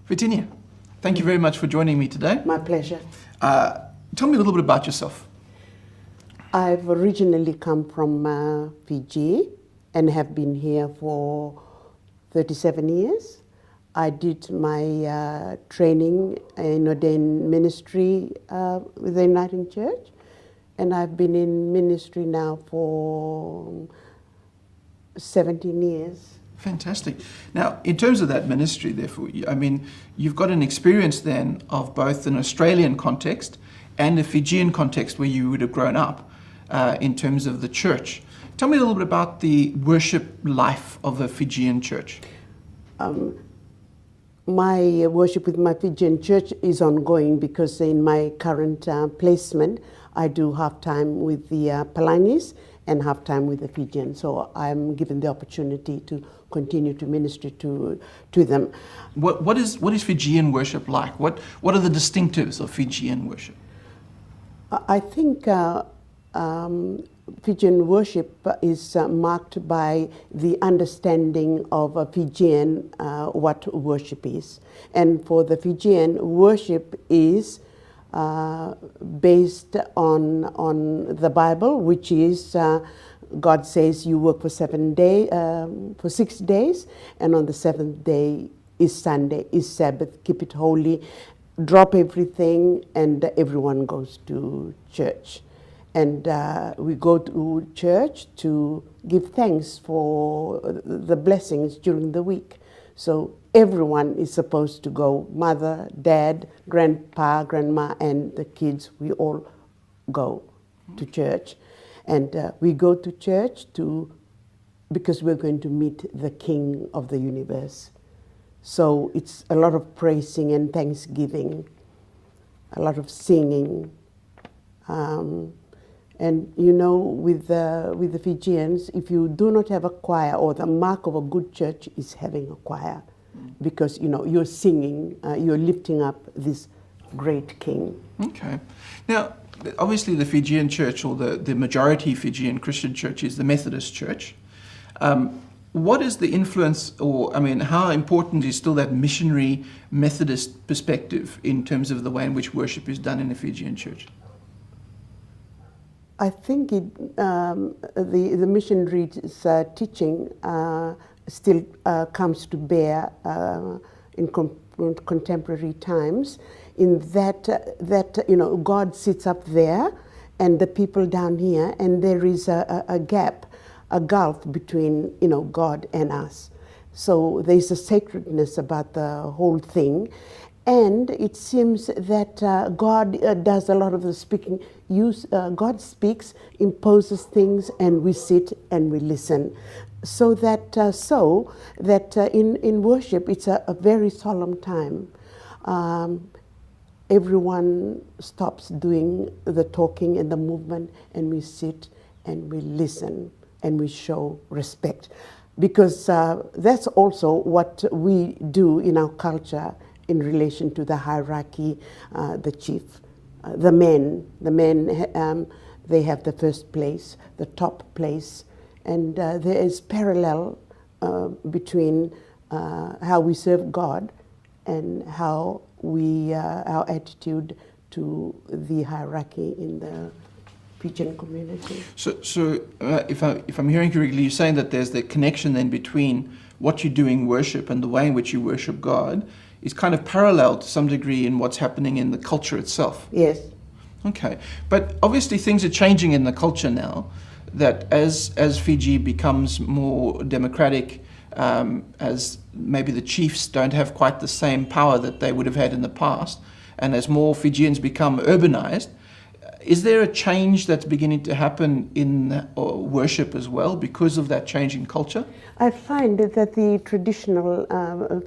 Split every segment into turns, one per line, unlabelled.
Veitinia, thank you very much for joining me today.
My pleasure.
Tell me a little bit about yourself.
I've originally come from Fiji and have been here for 37 years. I did my training in ordained ministry with the Uniting Church, and I've been in ministry now for 17 years.
Fantastic. Now, in terms of that ministry, therefore, I mean, you've got an experience then of both an Australian context and a Fijian context where you would have grown up in terms of the church. Tell me a little bit about the worship life of a Fijian church.
My worship with my Fijian church is ongoing because in my current placement, I do half time with the Palainis and half time with the Fijian. So I'm given the opportunity to continue to minister to them.
What is Fijian worship like? What are the distinctives of Fijian worship?
I think Fijian worship is marked by the understanding of a Fijian what worship is. And for the Fijian, worship is based on the Bible, which is God says you work for 6 days, and on the seventh day is Sunday, is Sabbath, keep it holy, drop everything, and everyone goes to church. And we go to church to give thanks for the blessings during the week. So everyone is supposed to go, mother, dad, grandpa, grandma, and the kids, we all go to church. And we go to church because we're going to meet the King of the universe. So it's a lot of praising and thanksgiving, a lot of singing. And you know, with the Fijians, if you do not have a choir, or the mark of a good church is having a choir, because you know you're singing, you're lifting up this great king.
Okay. Now, obviously, the Fijian church, or the majority Fijian Christian church, is the Methodist Church. What is the influence, or I mean, how important is still that missionary Methodist perspective in terms of the way in which worship is done in the Fijian church?
I think the missionaries' teaching still comes to bear in contemporary times, in that you know, God sits up there and the people down here, and there is a gap, a gulf between, you know, God and us. So there's a sacredness about the whole thing. And it seems that God does a lot of the speaking. God speaks, imposes things, and we sit and we listen. So that in worship, it's a very solemn time. Everyone stops doing the talking and the movement, and we sit and we listen and we show respect. Because that's also what we do in our culture in relation to the hierarchy, the chief, the men, they have the first place, the top place, and there is parallel between how we serve God and how our attitude to the hierarchy in the Fijian community.
So if I'm hearing correctly, you're saying that there's the connection then between what you do in worship and the way in which you worship God is kind of parallel to some degree in what's happening in the culture itself.
Yes.
Okay, but obviously things are changing in the culture now. That as Fiji becomes more democratic, as maybe the chiefs don't have quite the same power that they would have had in the past, and as more Fijians become urbanized, is there a change that's beginning to happen in worship as well because of that change in culture?
I find that the traditional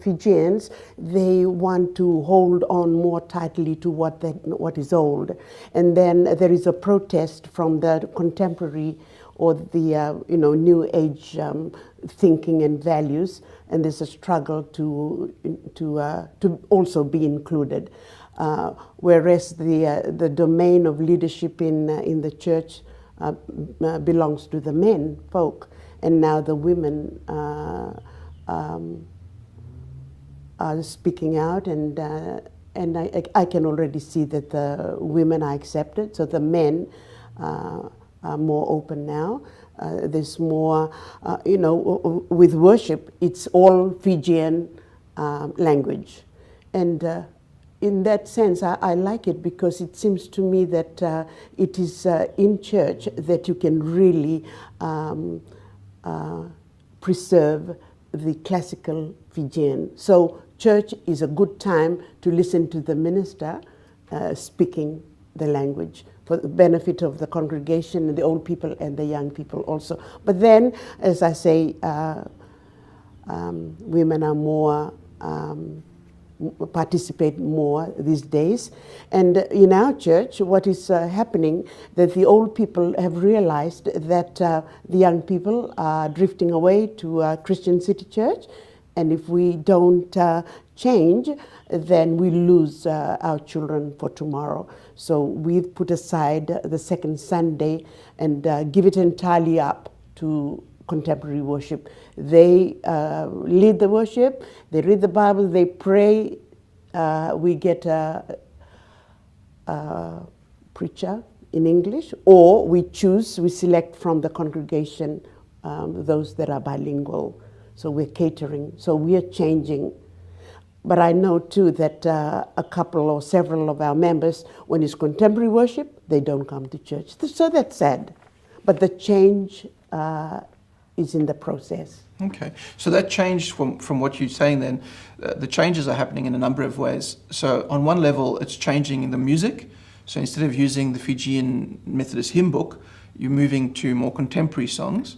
Fijians, they want to hold on more tightly to what is old. And then there is a protest from the contemporary or the new age thinking and values, and there's a struggle to also be included. Whereas the domain of leadership in the church belongs to the men folk, and now the women speaking out, and I can already see that the women are accepted, so the men are more open now. There's more, with worship, it's all Fijian language. And in that sense, I like it because it seems to me that it is in church that you can really preserve the classical Fijian. So church is a good time to listen to the minister speaking the language for the benefit of the congregation and the old people and the young people also. But then, as I say, women are more participate more these days. And in our church, what is happening, that the old people have realized that the young people are drifting away to Christian City Church, and if we don't change, then we lose our children for tomorrow. So we've put aside the second Sunday and give it entirely up to contemporary worship. They lead the worship, they read the Bible, they pray. We get a preacher in English, or we select from the congregation those that are bilingual. So we're catering, so we are changing. But I know too that a couple or several of our members, when it's contemporary worship, they don't come to church. So that's sad. But the change is in the process.
Okay, so that change from what you're saying then, the changes are happening in a number of ways. So on one level, it's changing in the music. So instead of using the Fijian Methodist hymn book, you're moving to more contemporary songs.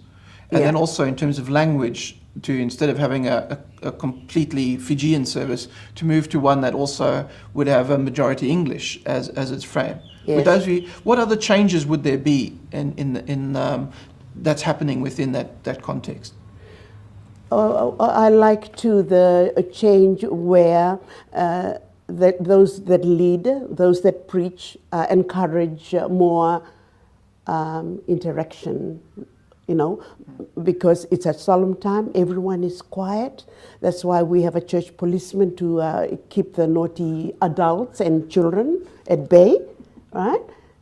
And then also in terms of language, to instead of having a completely Fijian service, to move to one that also would have a majority English as its frame.
Yes.
With those, what other changes would there be in that's happening within that context?
I like too the change where those that lead, those that preach, encourage more interaction. Because it's a solemn time, everyone is quiet. That's why we have a church policeman to keep the naughty adults and children at bay, right?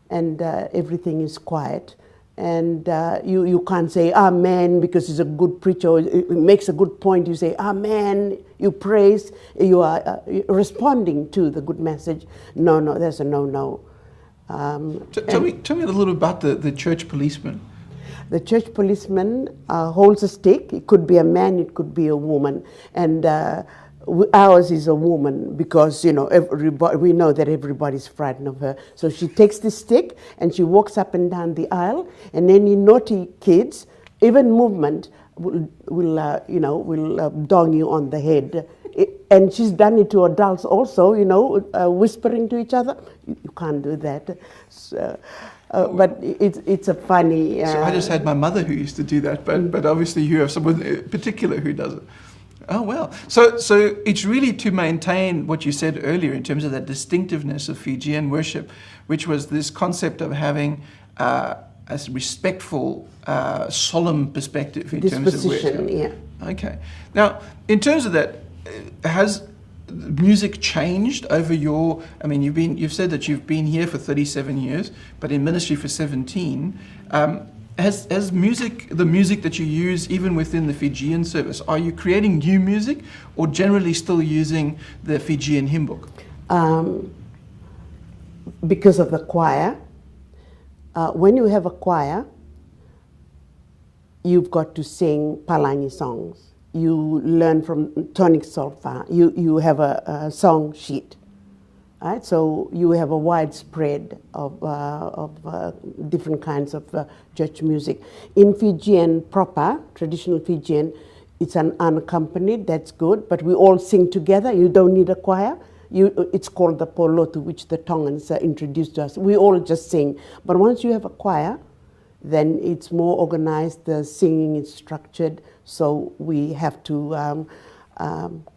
And everything is quiet. And you can't say amen because he's a good preacher, or it makes a good point. You say amen, you praise, you are responding to the good message. No, there's a no.
Tell me a little about the church policeman.
The church policeman holds a stick. It could be a man, it could be a woman. And ours is a woman because, everybody, we know that everybody's frightened of her. So she takes the stick and she walks up and down the aisle, and any naughty kids, even movement, will dong you on the head. And she's done it to adults also, whispering to each other. You can't do that. So, but it's a funny...
So I just had my mother who used to do that, but obviously you have someone particular who does it. Oh, well. So it's really to maintain what you said earlier in terms of that distinctiveness of Fijian worship, which was this concept of having a respectful, solemn perspective in terms of worship.
Yeah.
Okay. Now, in terms of that, has music changed over you've said that you've been here for 37 years, but in ministry for 17. Has the music that you use even within the Fijian service, are you creating new music or generally still using the Fijian hymn book?
Because of the choir. When you have a choir, you've got to sing Palangi songs. You learn from tonic solfa. You have a song sheet, right? So you have a widespread of different kinds of church music. In Fijian proper, traditional Fijian, it's an unaccompanied, that's good, but we all sing together. You don't need a choir. It's called the polotu, which the Tongans introduced to us. We all just sing. But once you have a choir, then it's more organized, the singing is structured, so we have to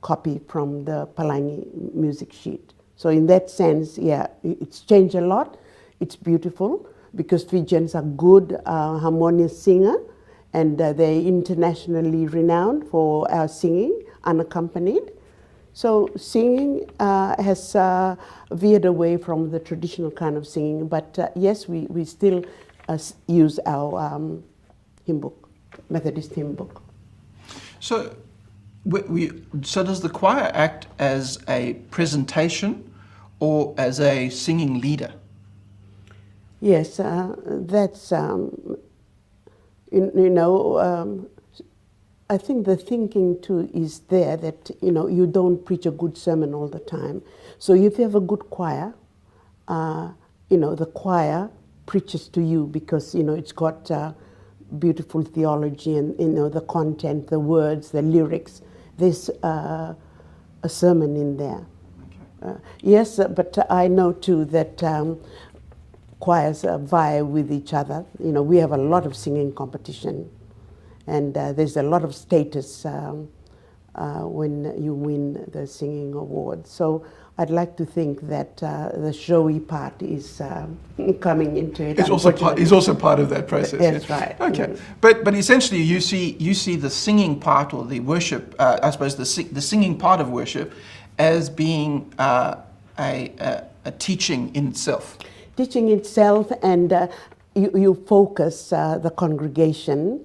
copy from the Palangi music sheet. So in that sense, it's changed a lot. It's beautiful because Fijians are good, harmonious singer, and they're internationally renowned for our singing, unaccompanied. So singing has veered away from the traditional kind of singing, but yes, we still use our hymn book, Methodist hymn book.
So, so does the choir act as a presentation or as a singing leader?
Yes, that's, I think the thinking too is there that, you don't preach a good sermon all the time. So if you have a good choir, the choir preaches to you because, it's got beautiful theology and, the content, the words, the lyrics. There's a sermon in there.
Okay.
Yes, but I know too that choirs vie with each other. We have a lot of singing competition. And there's a lot of status when you win the singing award. So I'd like to think that the showy part is coming into it.
It's also part of that process.
That's
yeah.
right.
Okay,
Mm-hmm.
but essentially you see the singing part or the worship, I suppose the singing part of worship, as being a teaching in itself.
Teaching itself, and you focus the congregation.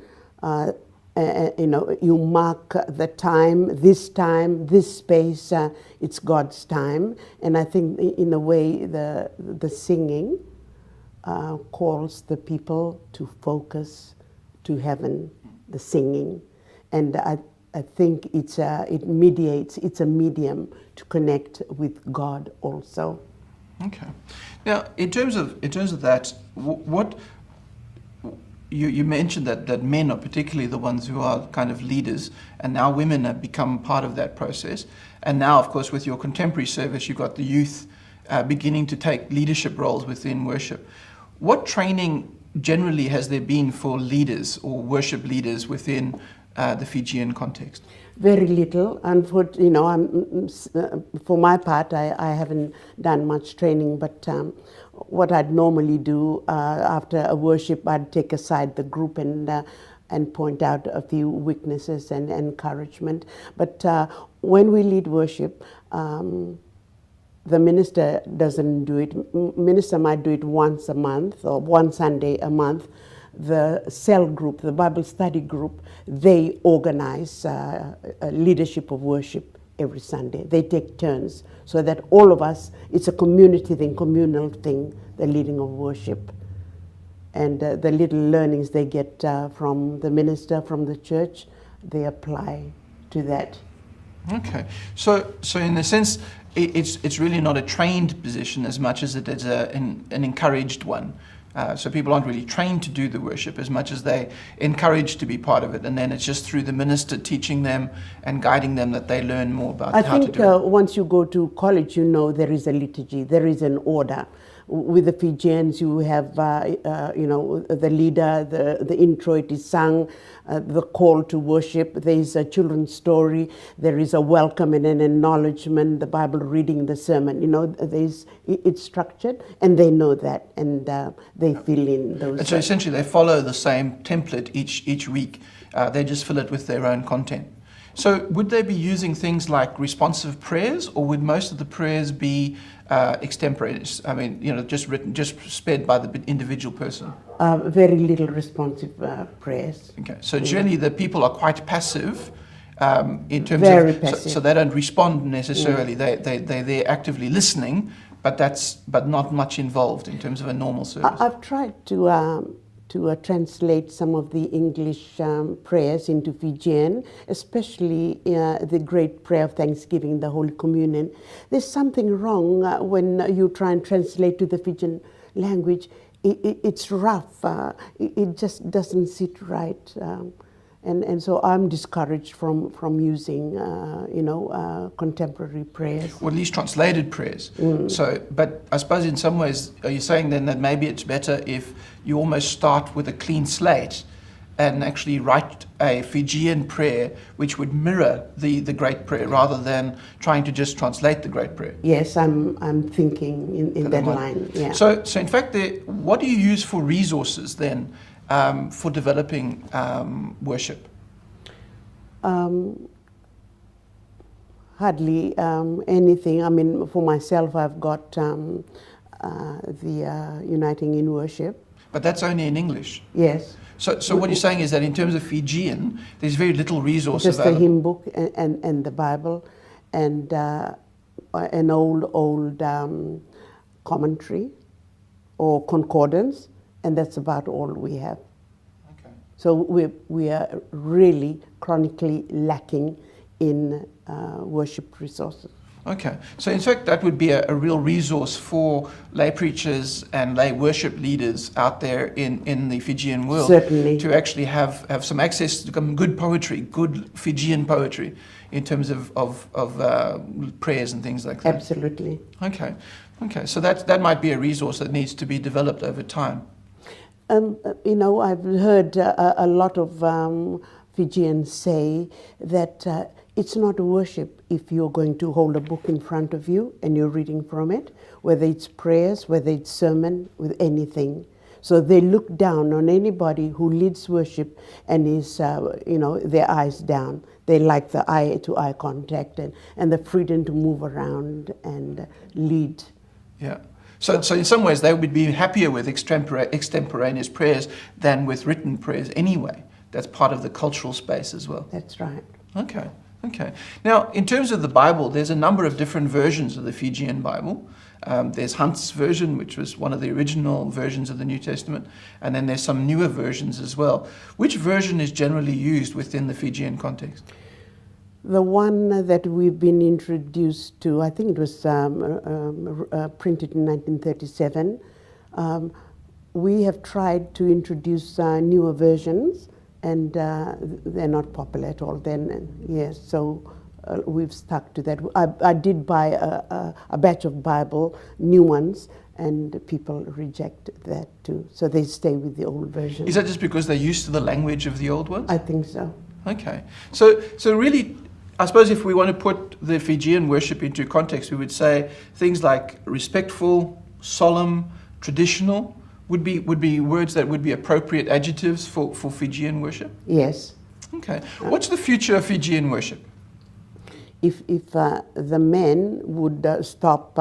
You mark the time, this space, it's God's time. And I think in a way the singing calls the people to focus to heaven, the singing. And I think it mediates, it's a medium to connect with God also.
Okay. Now, in terms of that, what you mentioned that men are particularly the ones who are kind of leaders, and now women have become part of that process. And now, of course, with your contemporary service, you've got the youth beginning to take leadership roles within worship. What training generally has there been for leaders or worship leaders within the Fijian context?
Very little. And for my part, I haven't done much training, but what I'd normally do after a worship, I'd take aside the group and point out a few weaknesses and encouragement. But when we lead worship, the minister doesn't do it. Minister might do it once a month or one Sunday a month. The cell group, the Bible study group, they organize a leadership of worship every Sunday. They take turns so that all of us, it's a community thing, communal thing, the leading of worship. And the little learnings they get from the minister, from the church, they apply to that.
Okay. So in a sense, it's really not a trained position as much as it is an encouraged one. So people aren't really trained to do the worship as much as they encouraged to be part of it, and then it's just through the minister teaching them and guiding them that they learn more about how to do it.
I think once you go to college, there is a liturgy, there is an order. With the Fijians, you have the leader, the intro, it is sung, the call to worship. There is a children's story. There is a welcome and an acknowledgement. The Bible reading, the sermon. It's structured, and they know that, and they fill in those.
And so essentially, they follow the same template each week. They just fill it with their own content. So would they be using things like responsive prayers, or would most of the prayers be extemporaneous? I mean, just sped by the individual person.
Very little responsive prayers.
Okay, so generally the people are quite passive in terms
very
of
passive.
So they don't respond necessarily. They're actively listening, but not much involved in terms of a normal service.
I've tried to translate some of the English prayers into Fijian, especially the great prayer of thanksgiving, the Holy Communion. There's something wrong when you try and translate to the Fijian language. It's rough. It just doesn't sit right. And so I'm discouraged from using, contemporary prayers.
Or at least translated prayers. So, but I suppose in some ways, are you saying then that maybe it's better if you almost start with a clean slate and actually write a Fijian prayer which would mirror the great prayer rather than trying to just translate the great prayer?
Yes, I'm thinking in that line. Yeah.
So in fact, what do you use for resources then for developing worship?
Hardly anything. I mean, for myself, I've got the Uniting in Worship.
But that's only in English.
Yes.
So what you're saying is that in terms of Fijian, there's very little resource
just
available.
the hymn book and the Bible and an old commentary or concordance, and that's about all we have.
Okay.
So we are really chronically lacking in worship resources.
Okay, so in fact that would be a real resource for lay preachers and lay worship leaders out there in the Fijian world.
Certainly.
To actually have some access to good poetry, good Fijian poetry in terms of prayers and things like that.
Absolutely.
Okay, so that might be a resource that needs to be developed over time.
I've heard a lot of Fijians say that it's not worship if you're going to hold a book in front of you and you're reading from it, whether it's prayers, whether it's sermon, with anything. So they look down on anybody who leads worship and is, their eyes down. They like the eye-to-eye contact and the freedom to move around and lead.
Yeah. So in some ways they would be happier with extemporaneous prayers than with written prayers anyway. That's part of the cultural space as well.
That's right.
Okay. Now, in terms of the Bible, there's a number of different versions of the Fijian Bible. There's Hunt's version, which was one of the original versions of the New Testament, and then there's some newer versions as well. Which version is generally used within the Fijian context?
The one that we've been introduced to, I think it was printed in 1937. We have tried to introduce newer versions, and they're not popular at all. Then, yes, so we've stuck to that. I did buy a batch of Bible, new ones, and people reject that too. So they stay with the old version.
Is that just because they're used to the language of the old ones?
I think so.
Okay. So really, I suppose if we want to put the Fijian worship into context, we would say things like respectful, solemn, traditional would be words that would be appropriate adjectives for Fijian worship?
Yes.
Okay. What's the future of Fijian worship?
If the men would stop,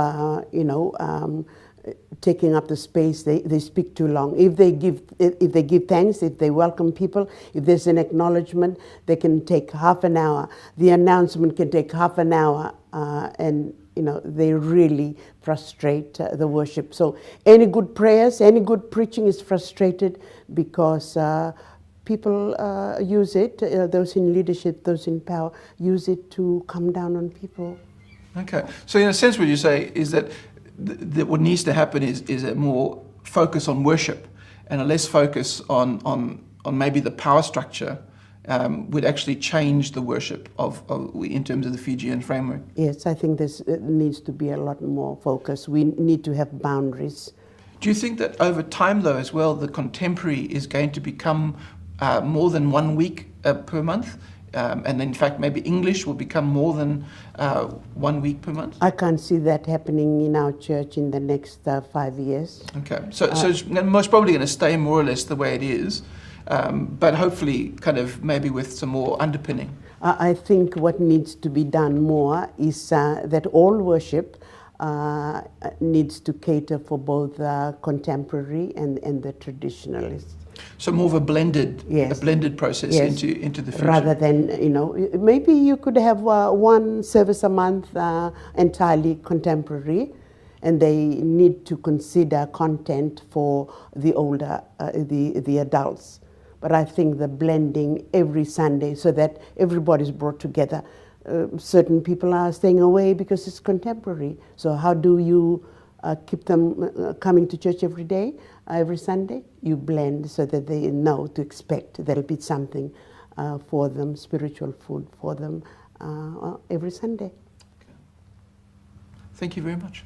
taking up the space, they speak too long. If they give thanks, if they welcome people, if there's an acknowledgement, they can take half an hour. The announcement can take half an hour, and they really frustrate the worship. So any good prayers, any good preaching is frustrated because people use it, those in leadership, those in power, use it to come down on people.
Okay. So in a sense what you say is that what needs to happen is a more focus on worship and a less focus on maybe the power structure would actually change the worship in terms of the Fijian framework.
Yes, I think there needs to be a lot more focus. We need to have boundaries.
Do you think that over time, though, as well, the contemporary is going to become more than 1 week per month? And in fact, maybe English will become more than 1 week per month?
I can't see that happening in our church in the next 5 years.
Okay, so it's most probably going to stay more or less the way it is, but hopefully kind of maybe with some more underpinning.
I think what needs to be done more is that all worship needs to cater for both contemporary and the traditionalists.
So more of a blended process into the future.
Rather than, maybe you could have one service a month entirely contemporary, and they need to consider content for the older, the adults. But I think the blending every Sunday so that everybody's brought together. Certain people are staying away because it's contemporary. So how do you keep them coming to church every day, every Sunday? You blend so that they know to expect there'll be something for them, spiritual food for them every Sunday.
Okay. Thank you very much.